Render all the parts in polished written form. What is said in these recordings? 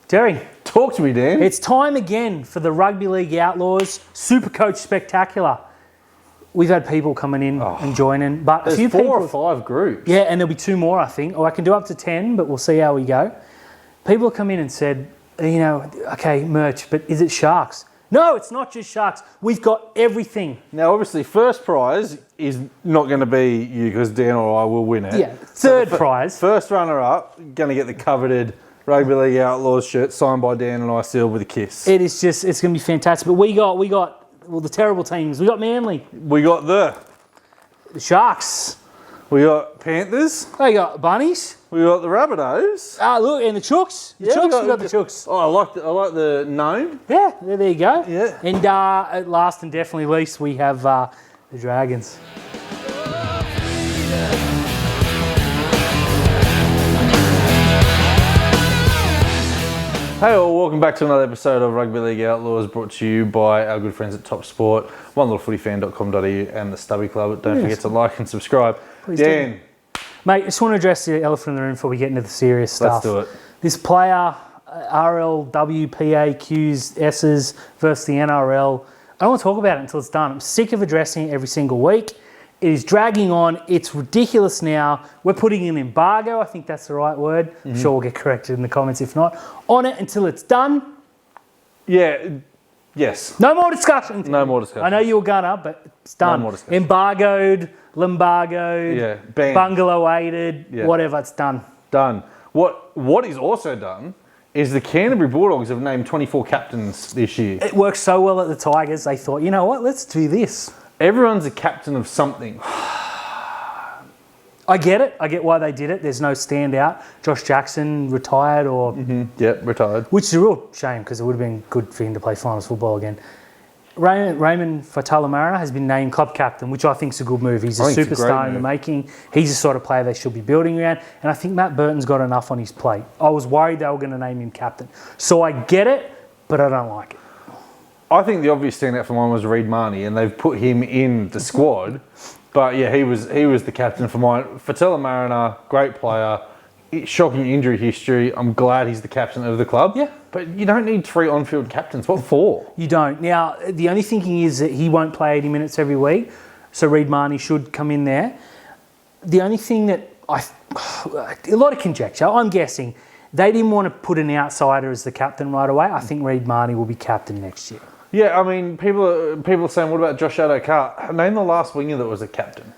Jerry, Talk to me, Dan. it's time again for the Rugby League Outlaws Supercoach Spectacular. We've had people coming in and joining, but There's a few 4 people, or 5 groups. yeah, and there'll be 2 more, I think, or I can do up to 10, but we'll see how we go. People have come in and said, okay, merch, but is it sharks? No, it's not just sharks. We've got everything. Now, obviously, first prize is not going to be you because Dan or I will win it. Yeah, third prize. First runner-up, going to get the coveted Rugby League Outlaws shirt signed by Dan and I, sealed with a kiss. It's going to be fantastic. But we got the terrible teams. We got Manly, We got the Sharks. We got Panthers. They got Bunnies. We got the Rabbitohs. Look, and the Chooks. We got the Chooks. Oh, I like the gnome. Yeah, there you go. Yeah. And at last and definitely least, we have the Dragons. Hey all, welcome back to another episode of Rugby League Outlaws, brought to you by our good friends at Top Sport, onelittlefootyfan.com.au and the Stubby Club. Don't forget to like and subscribe. Please Dan, do. Mate, I just want to address the elephant in the room before we get into the serious stuff. let's do it. This player, RLWPAQs, S's versus the NRL, I don't want to talk about it until it's done. I'm sick of addressing it every single week. It is dragging on. It's ridiculous now. We're putting an embargo, I think that's the right word. I'm sure we'll get corrected in the comments if not. On it until it's done. Yeah, yes. No more discussion. No more discussion. I know you were gonna, but it's done. No more discussion. Embargoed, lumbargoed, Yeah, banned. bungalow-aided, Yeah. whatever, it's done. Done. What is also done is the Canterbury Bulldogs have named 24 captains this year. It worked so well at the Tigers, they thought, you know what, let's do this. Everyone's a captain of something. I get it. I get why they did it. There's no standout. Josh Jackson retired or... Yep, retired. Which is a real shame because it would have been good for him to play finals football again. Raymond Fatala-Mariner has been named club captain, which I think is a good move. He's a superstar in the making. He's the sort of player they should be building around. And I think Matt Burton's got enough on his plate. I was worried they were going to name him captain. So I get it, but I don't like it. I think the obvious standout for mine was Reid Marnie, and they've put him in the squad. But yeah, he was the captain for mine. Fatala Mariner, great player, shocking injury history. I'm glad he's the captain of the club. Yeah. But you don't need 3 on-field captains. What for? You don't. Now, the only thinking is that he won't play 80 minutes every week, so Reid Marnie should come in there. The only thing that a lot of conjecture, I'm guessing, they didn't want to put an outsider as the captain right away. I think Reid Marnie will be captain next year. Yeah, I mean, people are saying, what about Josh Addo-Carr? Name the last winger that was a captain.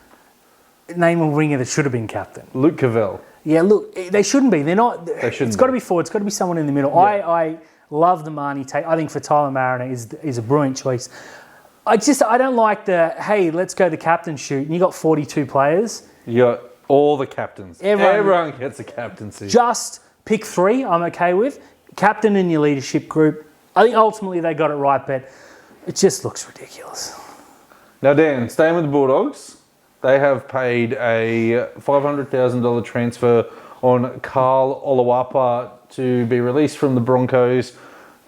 Name a winger that should have been captain. Luke Cavell. Yeah, look, they shouldn't be. They're not. They shouldn't It's got to be. be forward. It's got to be someone in the middle. Yeah. I love the Marnie take. I think for Tyler Mariner is a brilliant choice. I don't like the, hey, let's go the captain shoot. And you got 42 players. You got all the captains. Everyone gets a captaincy. Just pick 3, I'm okay with. Captain in your leadership group. I think ultimately they got it right, but it just looks ridiculous. Now, Dan, staying with the Bulldogs, they have paid a $500,000 transfer on Carl Olawapa to be released from the Broncos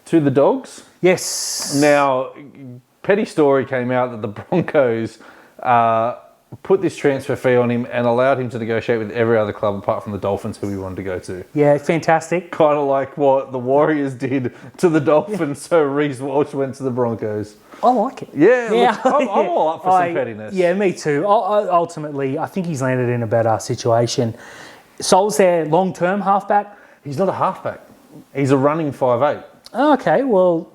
to the Dogs. Yes. Now, petty story came out that the Broncos put this transfer fee on him and allowed him to negotiate with every other club apart from the Dolphins, who he wanted to go to. Yeah, fantastic. Kind of like what the Warriors did to the Dolphins, so Reece Walsh went to the Broncos. I like it. Yeah, look, I'm all up for some pettiness. Yeah, me too. Ultimately, I think he's landed in a better situation. Sol's their long-term halfback. He's not a halfback. He's a running 5'8". Okay, well,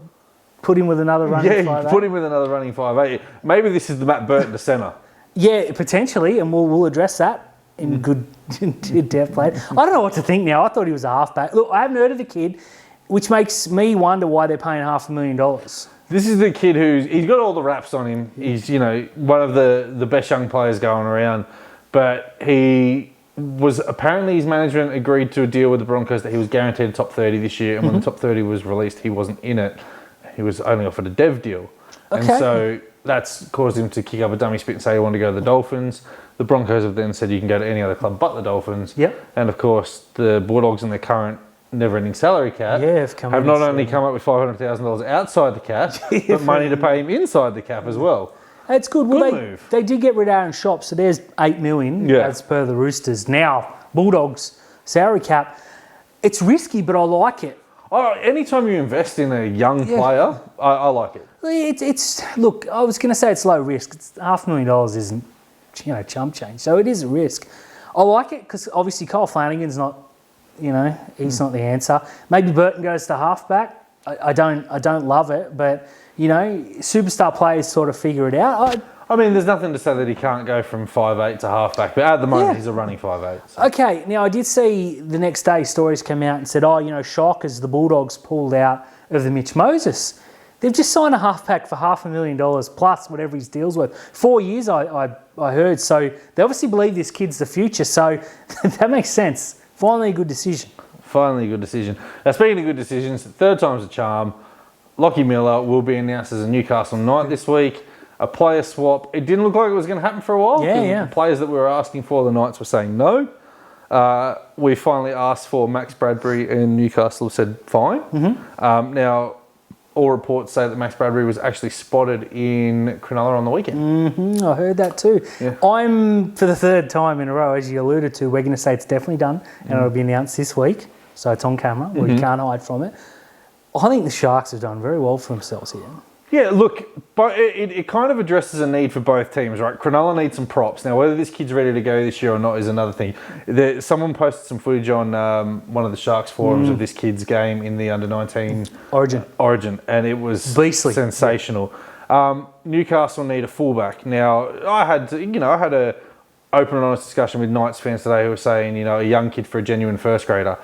put him with another running 5'8". Yeah, put him with another running 5'8". Maybe this is the Matt Burton to centre. Yeah, potentially, and we'll address that in good depth later. I don't know what to think now. I thought he was a halfback. Look, I haven't heard of the kid, which makes me wonder why they're paying $500,000. This is the kid he's got all the raps on him. He's, one of the best young players going around. But he was, apparently his management agreed to a deal with the Broncos that he was guaranteed top 30 this year. And when the top 30 was released, he wasn't in it. He was only offered a dev deal. Okay. And so that's caused him to kick up a dummy spit and say he wanted to go to the Dolphins. The Broncos have then said you can go to any other club but the Dolphins. Yep. And of course, the Bulldogs in their current never-ending salary cap have not only come up with $500,000 outside the cap, but money to pay him inside the cap as well. It's good. Good move. They did get rid of Aaron Shops, so there's $8 million as per the Roosters. Now, Bulldogs salary cap. It's risky, but I like it. Anytime you invest in a young player, I like it. It's look. I was going to say it's low risk. It's $500,000 isn't, chump change. So it is a risk. I like it because obviously Kyle Flanagan's not, he's not the answer. Maybe Burton goes to halfback. I don't love it, but superstar players sort of figure it out. I mean, there's nothing to say that he can't go from 5'8" to halfback, but at the moment he's a running 5'8". So. Okay, now I did see the next day stories come out and said, shock as the Bulldogs pulled out of the Mitch Moses. They've just signed a halfback for $500,000 plus whatever his deal's worth. 4 years, I heard. So they obviously believe this kid's the future. So that makes sense. Finally a good decision. Finally a good decision. Now, speaking of good decisions, third time's a charm. Lockie Miller will be announced as a Newcastle Knight this week. A player swap. It didn't look like it was going to happen for a while. Yeah. The players that we were asking for, the Knights were saying no. We finally asked for Max Bradbury, and Newcastle said fine. Mm-hmm. Now, all reports say that Max Bradbury was actually spotted in Cronulla on the weekend. Mm-hmm. I heard that too. Yeah. I'm, for the third time in a row, as you alluded to, we're going to say it's definitely done, and it'll be announced this week. So it's on camera. We can't hide from it. I think the Sharks have done very well for themselves here. Yeah, look, but it kind of addresses a need for both teams, right? Cronulla needs some props. Now, whether this kid's ready to go this year or not is another thing. Someone posted some footage on one of the Sharks forums of this kid's game in the under-19 Origin, and it was beastly, sensational. Newcastle need a fullback. Now, I had a open and honest discussion with Knights fans today who were saying, a young kid for a genuine first grader.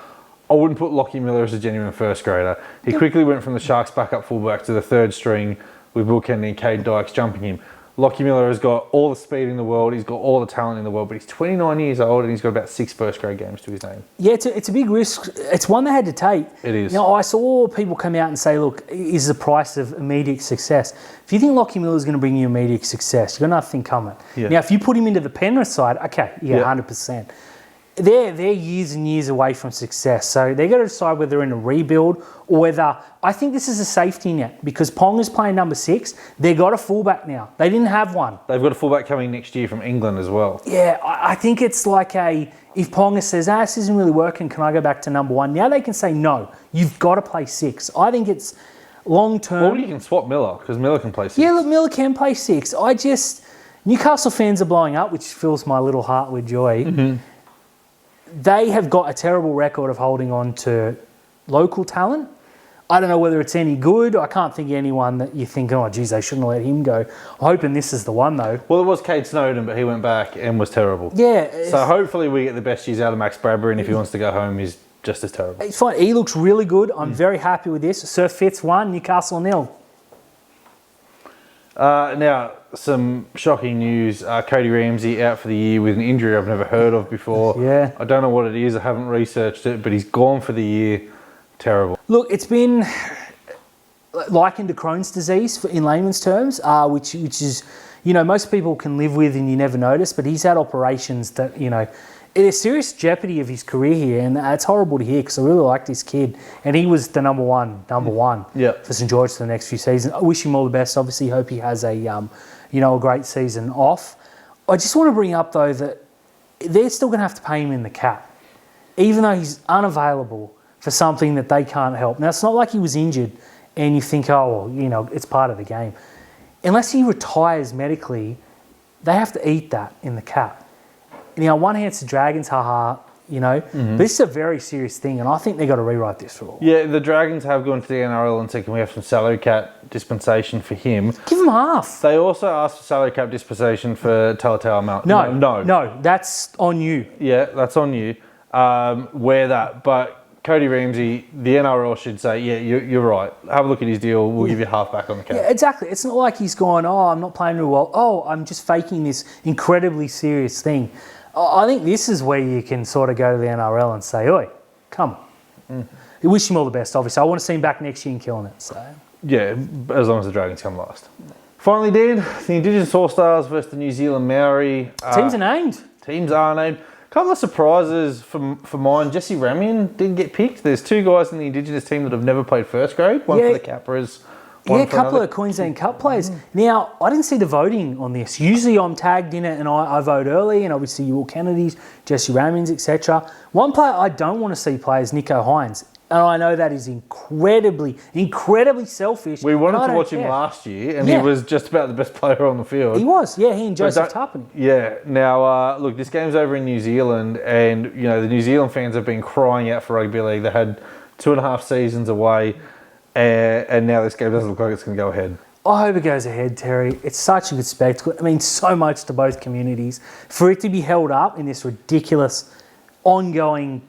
I wouldn't put Lockie Miller as a genuine first grader. He quickly went from the Sharks backup fullback to the third string with Will Kennedy and Cade Dykes jumping him. Lockie Miller has got all the speed in the world. He's got all the talent in the world, but he's 29 years old and he's got about 6 first grade games to his name. Yeah, it's a big risk. It's one they had to take. It is. I saw people come out and say, look, is the price of immediate success. If you think Lockie Miller is going to bring you immediate success, you've got nothing coming. Yeah. Now, if you put him into the Penrith side, okay, 100%. They're years and years away from success. So they've got to decide whether they're in a rebuild or whether... I think this is a safety net because Ponga's playing number 6. They've got a fullback now. They didn't have one. They've got a fullback coming next year from England as well. Yeah, I think it's like if Ponga says, this isn't really working, can I go back to number 1? Now they can say, no, you've got to play 6. I think it's long-term... Well, you can swap Miller because Miller can play 6. Yeah, look, Miller can play 6. Newcastle fans are blowing up, which fills my little heart with joy. Mm-hmm. They have got a terrible record of holding on to local talent. I don't know whether it's any good. I can't think of anyone that you think, oh, geez, they shouldn't let him go. I'm hoping this is the one, though. Well, it was Cade Snowden, but he went back and was terrible. Yeah. So hopefully we get the best use out of Max Bradbury, and if he wants to go home, he's just as terrible. It's fine. He looks really good. I'm very happy with this. Sir Fitz 1, Newcastle 0. Now, some shocking news. Cody Ramsey out for the year with an injury I've never heard of before. Yeah. I don't know what it is. I haven't researched it, but he's gone for the year. Terrible. Look, it's been likened to Crohn's disease in layman's terms, which is, most people can live with and you never notice, but he's had operations that, it is serious jeopardy of his career here, and it's horrible to hear because I really like this kid, and he was the number one for St George for the next few seasons. I wish him all the best. Obviously, hope he has a great season off. I just want to bring up though that they're still going to have to pay him in the cap, even though he's unavailable for something that they can't help. Now, it's not like he was injured, and you think, it's part of the game. Unless he retires medically, they have to eat that in the cap. Now, on one hand, it's the Dragons, but this is a very serious thing, and I think they've got to rewrite this rule. Yeah, the Dragons have gone to the NRL and said, can we have some salary cap dispensation for him? Give him half. They also asked for salary cap dispensation for Talatau Mount. No, that's on you. Yeah, that's on you. Wear that. But Cody Ramsey, the NRL should say, yeah, you're right. Have a look at his deal. We'll give you half back on the cap. Yeah, exactly. It's not like he's gone, I'm not playing real well. I'm just faking this incredibly serious thing. I think this is where you can sort of go to the NRL and say, oi, come on. I wish him all the best, obviously. I want to see him back next year and killing it. So yeah, as long as the Dragons come last. Finally, Dan, the Indigenous All-Stars versus the New Zealand Maori. Teams are named. Teams are named. Couple of surprises for mine. Jesse Ramian didn't get picked. There's 2 guys in the Indigenous team that have never played first grade. One for the Capras. A couple of Queensland Cup players. Now, I didn't see the voting on this. Usually I'm tagged in it and I vote early, and obviously Will Kennedy's, Jesse Ramian's, etc. One player I don't want to see play is Nico Hines. And I know that is incredibly selfish. We wanted and I to don't watch him care. last year, and he was just about the best player on the field. He was, he and Joseph Tarpany. Yeah. Now, look, this game's over in New Zealand, and the New Zealand fans have been crying out for rugby league. They had 2.5 seasons away, and now this game doesn't look like it's going to go ahead. I hope it goes ahead, Terry. It's such a good spectacle. I mean, so much to both communities. For it to be held up in this ridiculous, ongoing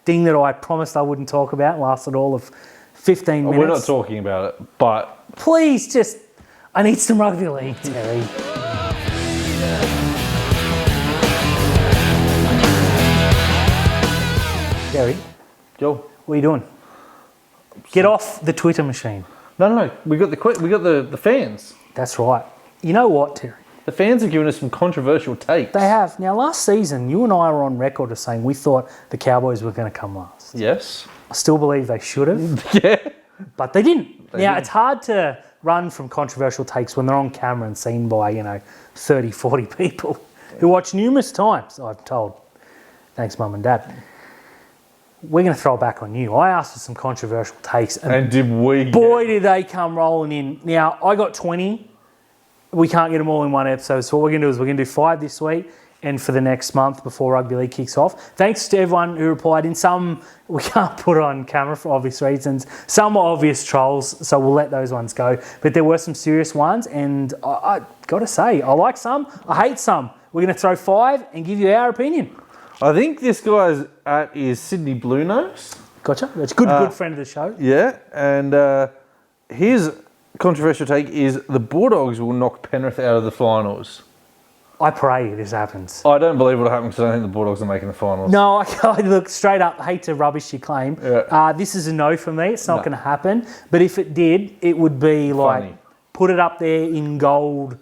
thing that I promised I wouldn't talk about, lasted all of 15 minutes. We're not talking about it, but... Please, I need some rugby league, Terry. Terry, Yo. what are you doing? Get off the Twitter machine. No. We got the fans. That's right. You know what, Terry? The fans have given us some controversial takes. They have. Now, last season, you and I were on record as saying we thought the Cowboys were going to come last. Yes. I still believe they should have. Yeah. But they didn't. It's hard to run from controversial takes when they're on camera and seen by, 30, 40 people who watch numerous times, I've told. Thanks, Mum and Dad. We're going to throw it back on you. I asked for some controversial takes. And did we? Boy, did they come rolling in. Now, I got 20. We can't get them all in one episode. So what we're going to do is we're going to do 5 this week and for the next month before rugby league kicks off. Thanks to everyone who replied. In some, we can't put on camera for obvious reasons. Some are obvious trolls, so we'll let those ones go. But there were some serious ones, and I got to say, I like some, I hate some. We're going to throw 5 and give you our opinion. I think this guy's at is Sydney Blue Nose. Gotcha. That's a good friend of the show. Yeah, and his controversial take is the Bulldogs will knock Penrith out of the finals. I pray this happens. I don't believe it'll happen because I don't think the Bulldogs are making the finals. No, I look straight up, hate to rubbish your claim. Yeah. This is a no for me. It's not going to happen. But if it did, it would be like, put it up there in gold.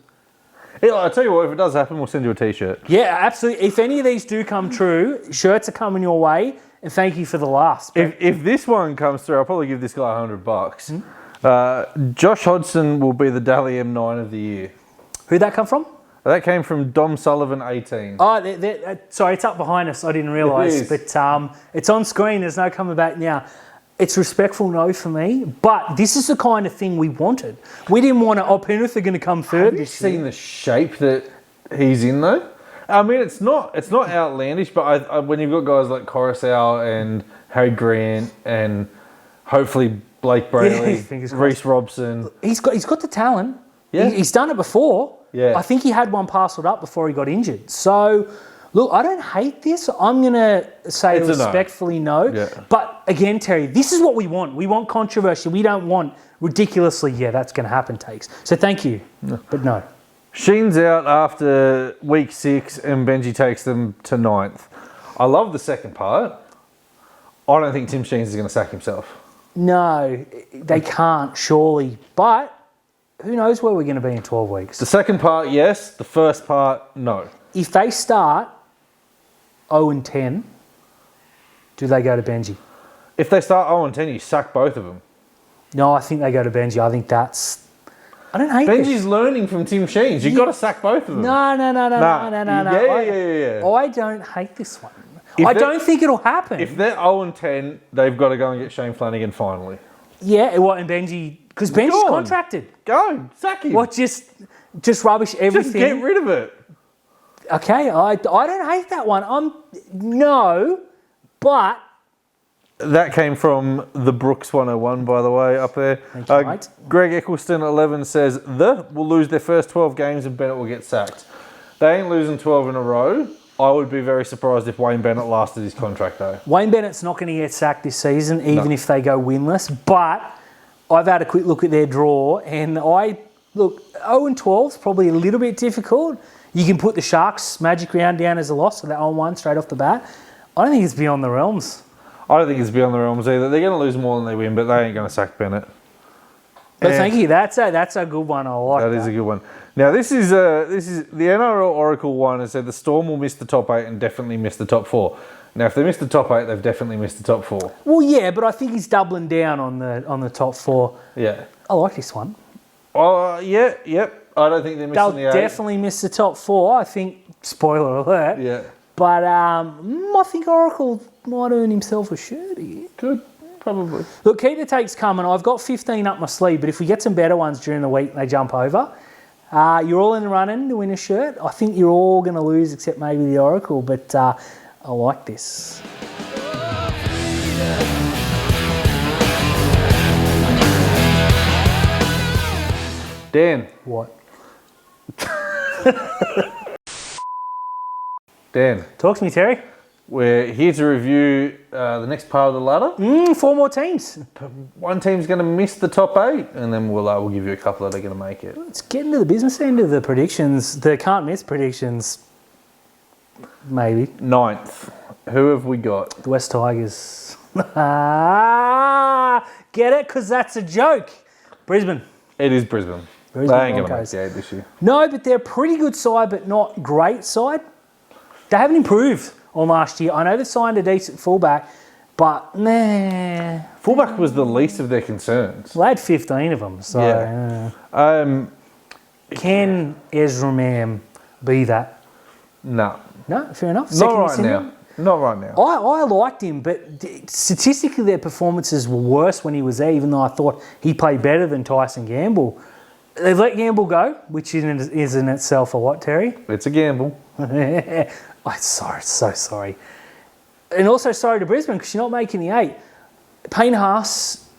Yeah, I'll tell you what, if it does happen, we'll send you a T-shirt. Yeah, absolutely. If any of these do come true, shirts are coming your way, and thank you for the last. If this one comes through, I'll probably give this guy $100. Josh Hodgson will be the Dally M9 of the year. Who'd that come from? That came from Dom Sullivan 18. Oh, sorry, it's up behind us. I didn't realise. But it's on screen. There's no coming back now. It's respectful no for me, but this is the kind of thing we wanted. We didn't want to, Penrith are going to come third this year. Have you seen the shape that he's in, though? I mean, it's not outlandish, but when you've got guys like Coruscant and Harry Grant and hopefully Blake Brayley, Reece Robson. He's got the talent. Yeah. He's done it before. Yeah. I think he had one parcelled up before he got injured. So, look, I don't hate this. I'm going to say respectfully no. Yeah. But again, Terry, this is what we want. We want controversy. We don't want ridiculously, that's going to happen takes. So thank you, but no. Sheen's out after week 6 and Benji takes them to 9th. I love the second part. I don't think Tim Sheens is going to sack himself. No, they can't, surely. But who knows where we're going to be in 12 weeks. The second part, yes. The first part, no. If they start 0-10, do they go to Benji? If they start 0-10, you sack both of them. No, I think they go to Benji. I think that's... I don't hate Benji's this. learning from Tim Sheens. You've got to sack both of them. No. Yeah. I don't hate this one. I don't think it'll happen. If they're 0-10, they've got to go and get Shane Flanagan finally. Yeah, and Benji... Because Benji's contracted. Go, sack him. What, just rubbish everything? Just get rid of it. Okay, I don't hate that one. No, but... That came from the Brooks 101, by the way, up there. Thank you, mate. Greg Eccleston 11 says, will lose their first 12 games and Bennett will get sacked. They ain't losing 12 in a row. I would be very surprised if Wayne Bennett lasted his contract, though. Wayne Bennett's not going to get sacked this season, even if they go winless. But I've had a quick look at their draw, and 0-12 is probably a little bit difficult. You can put the Sharks magic round down as a loss, so they're 0-1 straight off the bat. I don't think it's beyond the realms. I don't think it's beyond the realms either. They're going to lose more than they win, but they ain't going to sack Bennett. But thank you. That's a good one. I like that. That is a good one. Now, this is the NRL Oracle one has said the Storm will miss the top 8 and definitely miss the top 4. Now, if they miss the top 8, they've definitely missed the top 4. Well, yeah, but I think he's doubling down on the top 4. Yeah. I like this one. Yep. I don't think they're missing the 8. They'll definitely miss the top 4. I think, spoiler alert. Yeah. But I think Oracle might earn himself a shirt here. Good. Probably. Look, keep the takes coming. I've got 15 up my sleeve, but if we get some better ones during the week and they jump over, you're all in the running to win a shirt. I think you're all going to lose except maybe the Oracle, but I like this. Dan. What? Dan. Talk to me, Terry. We're here to review the next part of the ladder. 4 more teams. One team's going to miss the top 8, and then we'll give you a couple that are going to make it. Let's get into the business end of the predictions. The can't miss predictions, maybe. 9th. Who have we got? The West Tigers. Get it? Because that's a joke. Brisbane. It is Brisbane. They ain't going to make the 8 this year. No, but they're a pretty good side, but not great side. They haven't improved on last year. I know they signed a decent fullback, but nah. Fullback was the least of their concerns. Well, they had 15 of them, so... Yeah. Can Ezra Mam be that? No. No, fair enough. Not right now. Not right now. I liked him, but statistically their performances were worse when he was there, even though I thought he played better than Tyson Gamble. They've let Gamble go, which is in itself a what, Terry? It's a gamble. I'm sorry, so sorry. And also sorry to Brisbane because you're not making the 8. Payne Haas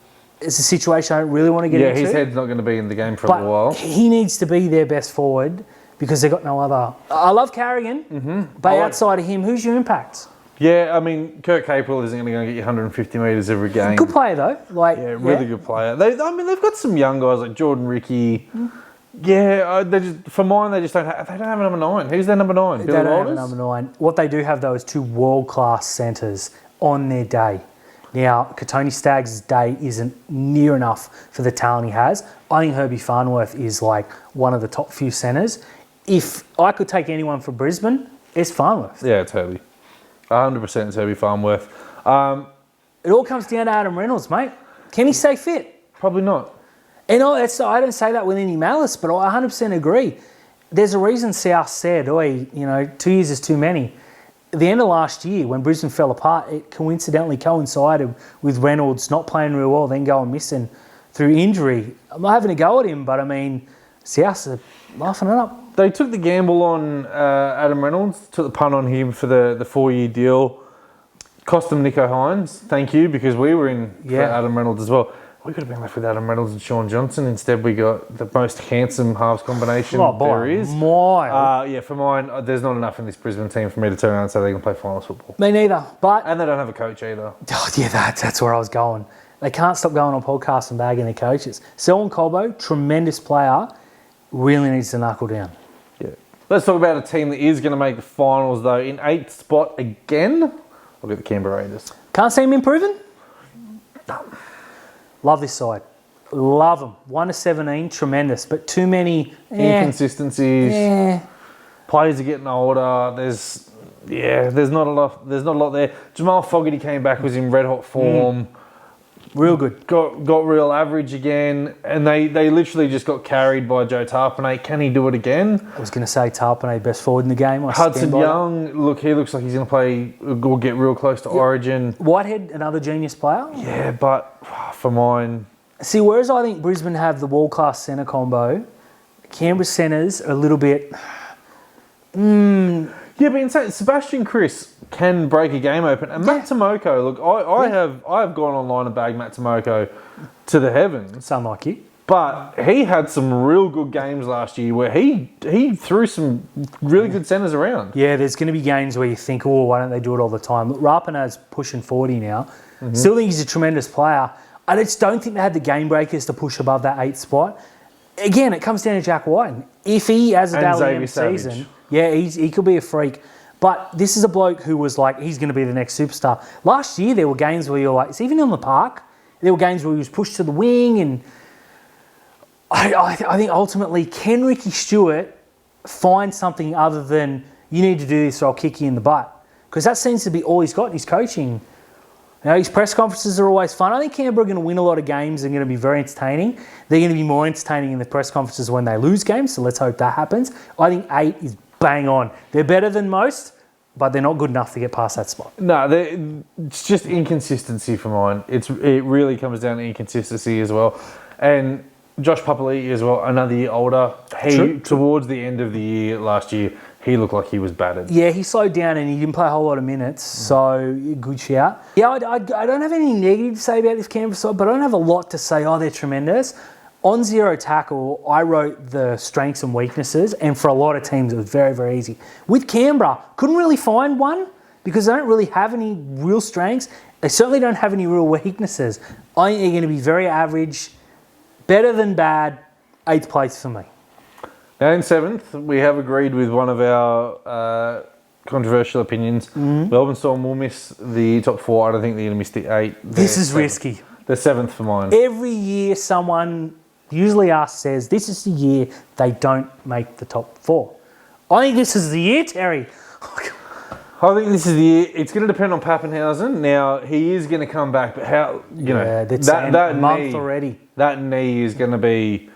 is a situation I don't really want to get into. Yeah, his head's not going to be in the game for a little while. He needs to be their best forward because they've got no other. I love Carrigan, but outside of him, who's your impact? Yeah, I mean, Kurt Capewell isn't going to get you 150 metres every game. Good player though. Really good player. They've got some young guys like Jordan Ricky. Yeah, for mine, they just don't have a number 9. Who's their number 9? They don't have a number 9. What they do have, though, is 2 world-class centres on their day. Now, Katoni Staggs' day isn't near enough for the talent he has. I think Herbie Farnworth is like one of the top few centres. If I could take anyone for Brisbane, it's Farnworth. Yeah, it's Herbie. 100% it's Herbie Farnworth. It all comes down to Adam Reynolds, mate. Can he stay fit? Probably not. And I don't say that with any malice, but I 100% agree. There's a reason South said, 2 years is too many. At the end of last year, when Brisbane fell apart, it coincidentally coincided with Reynolds not playing real well, then going missing through injury. I'm not having a go at him, but I mean, South are laughing it up. They took the gamble on Adam Reynolds, took the punt on him for the 4-year deal. Cost them Nico Hines, thank you, because we were in for Adam Reynolds as well. We could have been left with Adam Reynolds and Sean Johnson. Instead, we got the most handsome halves combination there is. For mine, there's not enough in this Brisbane team for me to turn around and say they can play finals football. Me neither. And they don't have a coach either. Oh, yeah, that's where I was going. They can't stop going on podcasts and bagging their coaches. Selwyn Cobbo, tremendous player, really needs to knuckle down. Yeah. Let's talk about a team that is going to make the finals, though. In 8th spot again, I'll get the Canberra Raiders. Can't see him improving? No. Love this side. Love them. 1-17, tremendous, but too many inconsistencies. Players are getting older. There's not a lot there. Jamal Fogarty came back, was in red hot form. Real good. Got real average again, and they literally just got carried by Joe Tarpanay. Can he do it again? I was going to say Tarpanay best forward in the game. Hudson Young, he looks like he's going to play or get real close to Origin. Whitehead, another genius player. Yeah, but for mine... See, whereas I think Brisbane have the world-class centre combo, Canberra centres are a little bit... Yeah, but insane. Sebastian Chris can break a game open. And Matt Tomoko, look, I have gone online and bagged Matt Tomoko to the heavens. Sound like you. But he had some real good games last year where he threw some really good centres around. Yeah, there's going to be games where you think, why don't they do it all the time? Look, Rapana's pushing 40 now. Still think he's a tremendous player. I just don't think they had the game breakers to push above that 8th spot. Again, it comes down to Jack White. If he has a Dally season, he could be a freak. But this is a bloke who was like, he's going to be the next superstar. Last year, there were games where you're like, it's even on the park. There were games where he was pushed to the wing. And I think ultimately, can Ricky Stewart find something other than, you need to do this or I'll kick you in the butt? Because that seems to be all he's got in his coaching. His press conferences are always fun. I think Canberra are going to win a lot of games and going to be very entertaining. They're going to be more entertaining in the press conferences when they lose games, so let's hope that happens. I think 8 is bang on. They're better than most. but they're not good enough to get past that spot. No, it's just inconsistency for mine. It really comes down to inconsistency as well. And Josh Papali'i as well, another year older. Towards the end of the year last year, he looked like he was battered. Yeah, he slowed down and he didn't play a whole lot of minutes, so good shout. Yeah, I don't have any negative to say about this Canberra side, but I don't have a lot to say, they're tremendous. On zero tackle, I wrote the strengths and weaknesses, and for a lot of teams, it was very, very easy. With Canberra, couldn't really find one because they don't really have any real strengths. They certainly don't have any real weaknesses. I think they're going to be very average, better than bad, 8th place for me. Now in 7th, we have agreed with one of our controversial opinions. Melbourne Storm will miss the top 4. I don't think they're going to miss the 8. This is risky. They're 7th for mine. Every year someone, usually us, says this is the year they don't make the top 4. I think this is the year, Terry. I think this is the year. It's going to depend on Pappenhausen. Now, he is going to come back, but how, that's that a month knee, already. That knee is going to be,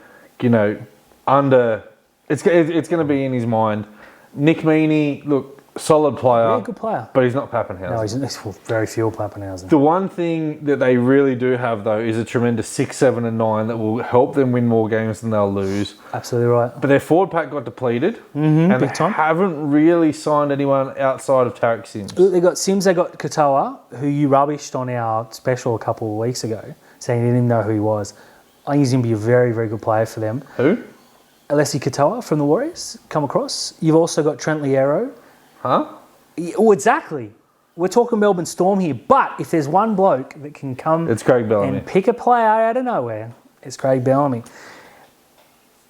under... It's going to be in his mind. Nick Meaney, look, solid player. Very good player. But he's not Pappenhausen. No, he's very few Pappenhausen. The one thing that they really do have, though, is a tremendous 6, 7 and 9 that will help them win more games than they'll lose. Absolutely right. But their forward pack got depleted. And big time. They haven't really signed anyone outside of Tarek Sims. They got Sims, they got Katoa, who you rubbished on our special a couple of weeks ago, saying you didn't even know who he was. I think he's going to be a very, very good player for them. Who? Alessi Katoa from the Warriors, come across. You've also got Trent Liero. Huh? Oh, exactly. We're talking Melbourne Storm here, but if there's one bloke that can come It's Craig Bellamy. and pick a player out of nowhere, it's Craig Bellamy.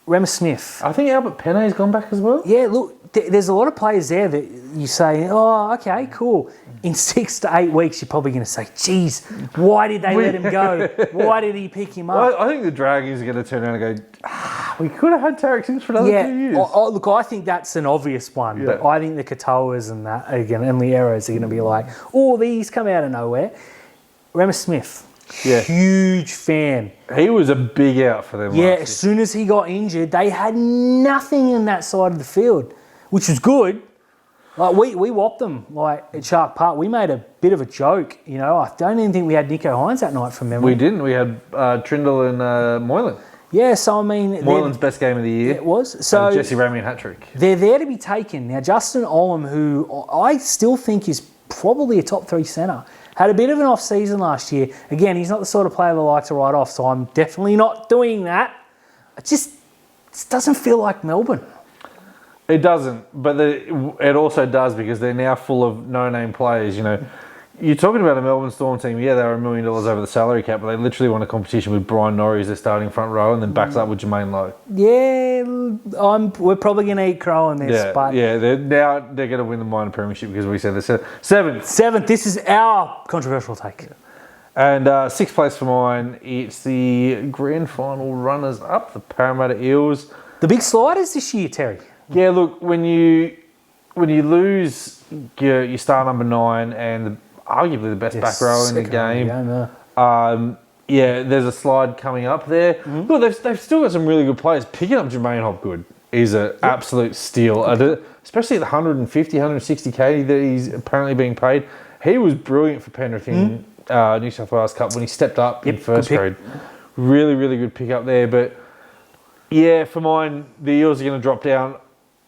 Remus Smith. I think Albert Penne's gone back as well. Yeah, look, there's a lot of players there that you say, oh, okay, cool. In 6 to 8 weeks, you're probably going to say, geez, why did they let him go? Why did he pick him up? Well, I think the Dragons are going to turn around and go, we could have had Tarek Sims for another 2 years. Look, I think that's an obvious one, but I think the Katoas and that, again, and Lieros are going to be like, oh, these come out of nowhere. Remus Smith. Yeah. Huge fan. He was a big out for them. Yeah, as soon as he got injured, they had nothing in that side of the field, which was good. Like we whopped them at Shark Park. We made a bit of a joke, I don't even think we had Nico Hines that night from memory. We didn't. We had Trindle and Moylan. Yeah, so I mean... Moylan's best game of the year. It was. So Jesse Ramian hat-trick. They're there to be taken. Now, Justin Olam, who I still think is probably a top 3 centre, had a bit of an off-season last year. Again, he's not the sort of player that I like to write off, so I'm definitely not doing that. It just doesn't feel like Melbourne. It doesn't, but it also does because they're now full of no-name players, You're talking about a Melbourne Storm team, yeah, they were $1 million over the salary cap, but they literally won a competition with Brian Norrie as their starting front row and then backs up with Jermaine Lowe. Yeah, we're probably going to eat crow on this. Yeah, they're going to win the minor premiership because we said they're 7th. 7th, this is our controversial take. And 6th place for mine, it's the grand final runners-up, the Parramatta Eels. The big sliders this year, Terry. Yeah, look, when you lose your star number 9 and arguably the best back row in the game. There's a slide coming up there. Look, they've still got some really good players. Picking up Jermaine Hopgood is an absolute steal, especially at the 150, 160k that he's apparently being paid. He was brilliant for Penrith in New South Wales Cup when he stepped up in first grade. Really, really good pick up there. But yeah, for mine, the Eels are going to drop down.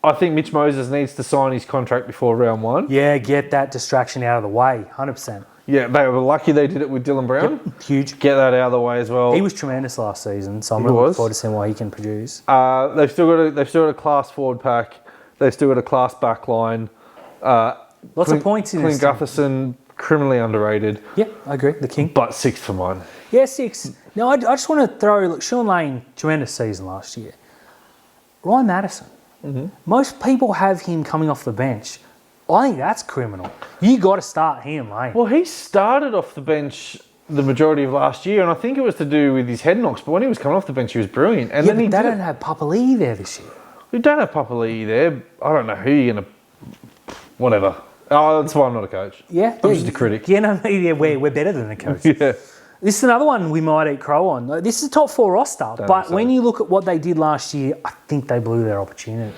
I think Mitch Moses needs to sign his contract before round 1. Yeah, get that distraction out of the way, 100%. Yeah, they were lucky they did it with Dylan Brown. Yep, huge. Get that out of the way as well. He was tremendous last season, so I'm really looking forward to seeing what he can produce. They've still got a class forward pack. They've still got a class back line. Lots of points in this Clint Gutherson, criminally underrated. Yeah, I agree. The king. But 6th for mine. Yeah, 6. Now, I just want to throw... Sean Lane, tremendous season last year. Ryan Madison. Most people have him coming off the bench. I think that's criminal. You got to start him, mate. Well, he started off the bench the majority of last year, and I think it was to do with his head knocks. But when he was coming off the bench, he was brilliant. And then they don't have Papali'i there this year. We don't have Papali'i there. I don't know who you're gonna. Whatever. Oh, that's why I'm not a coach. Yeah, I'm just a critic. Yeah, no, we're better than a coach. Yeah. This is another one we might eat crow on. This is a top 4 roster, but when you look at what they did last year, I think they blew their opportunity.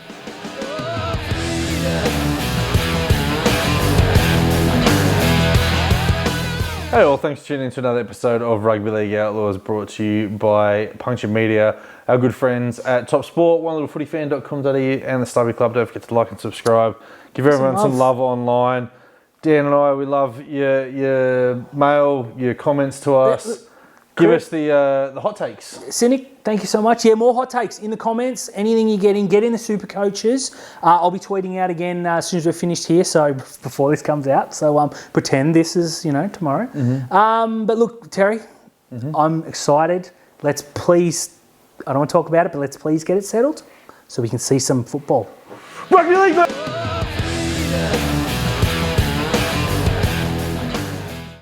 Hey all, thanks for tuning in to another episode of Rugby League Outlaws, brought to you by Puncture Media, our good friends at Top Sport, onelittlefootyfan.com.au and the Stubby Club. Don't forget to like and subscribe. Give everyone some love online. Dan and I, we love your mail, your comments to us. Give us the hot takes. Cynic, thank you so much. Yeah, more hot takes in the comments. Anything you're getting, get in the super coaches. I'll be tweeting out again as soon as we're finished here, so before this comes out. So pretend this is, tomorrow. Mm-hmm. But look, Terry, I'm excited. Let's please, I don't want to talk about it, but let's please get it settled so we can see some football. Rugby League, mate!